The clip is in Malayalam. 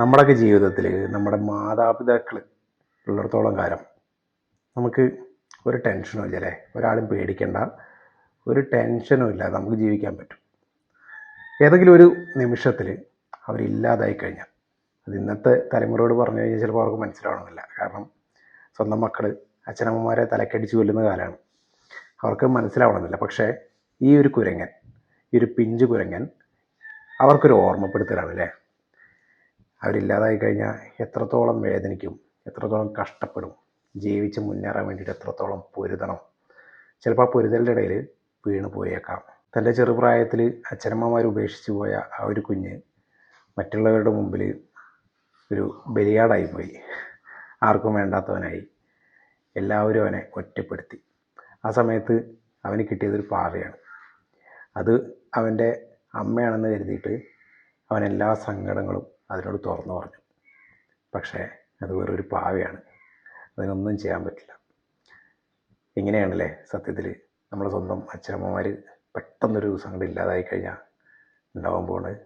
നമ്മുടെയൊക്കെ ജീവിതത്തിൽ നമ്മുടെ മാതാപിതാക്കൾ ഉള്ളിടത്തോളം കാലം നമുക്ക് ഒരു ടെൻഷനും ഇല്ല അല്ലേ? ഒരാളും പേടിക്കേണ്ട, ഒരു ടെൻഷനും ഇല്ലാതെ നമുക്ക് ജീവിക്കാൻ പറ്റും. ഏതെങ്കിലും ഒരു നിമിഷത്തിൽ അവരില്ലാതായി കഴിഞ്ഞാൽ, അത് ഇന്നത്തെ തലമുറയോട് പറഞ്ഞു കഴിഞ്ഞാൽ ചിലപ്പോൾ അവർക്ക് മനസ്സിലാവണമെന്നില്ല. കാരണം സ്വന്തം മക്കൾ അച്ഛനമ്മമാരെ തലക്കടിച്ച് കൊല്ലുന്ന കാലമാണ്. അവർക്ക് മനസ്സിലാവണമെന്നില്ല. പക്ഷേ ഈ ഒരു കുരങ്ങൻ, ഈ ഒരു പിഞ്ചു കുരങ്ങൻ അവർക്കൊരു ഓർമ്മപ്പെടുത്തലാണ് അല്ലേ? അവരില്ലാതായി കഴിഞ്ഞാൽ എത്രത്തോളം വേദനിക്കും, എത്രത്തോളം കഷ്ടപ്പെടും, ജീവിച്ച് മുന്നേറാൻ വേണ്ടിയിട്ട് എത്രത്തോളം പൊരുതണം. ചിലപ്പോൾ ആ പൊരുതലിൻ്റെ ഇടയിൽ വീണ് പോയേക്കാം. തൻ്റെ ചെറുപ്രായത്തിൽ അച്ഛനമ്മമാർ ഉപേക്ഷിച്ച് പോയ ആ ഒരു കുഞ്ഞ് മറ്റുള്ളവരുടെ മുമ്പിൽ ഒരു ബലിയാടായിപ്പോയി. ആർക്കും വേണ്ടാത്തവനായി. എല്ലാവരും അവനെ ഒറ്റപ്പെടുത്തി. ആ സമയത്ത് അവന് കിട്ടിയതൊരു പാവയാണ്. അത് അവൻ്റെ അമ്മയാണെന്ന് കരുതിയിട്ട് അവൻ എല്ലാ സങ്കടങ്ങളും അതിനോട് തുറന്നു പറഞ്ഞു. പക്ഷേ അത് വേറൊരു പാവയാണ്, അതിനൊന്നും ചെയ്യാൻ പറ്റില്ല. ഇങ്ങനെയാണല്ലേ സത്യത്തിൽ നമ്മുടെ സ്വന്തം അച്ഛനമ്മമാർ പെട്ടെന്നൊരു ദിവസം അങ്ങോട്ട് ഇല്ലാതായി കഴിഞ്ഞാൽ ഉണ്ടാവാൻ പോകുന്നത്.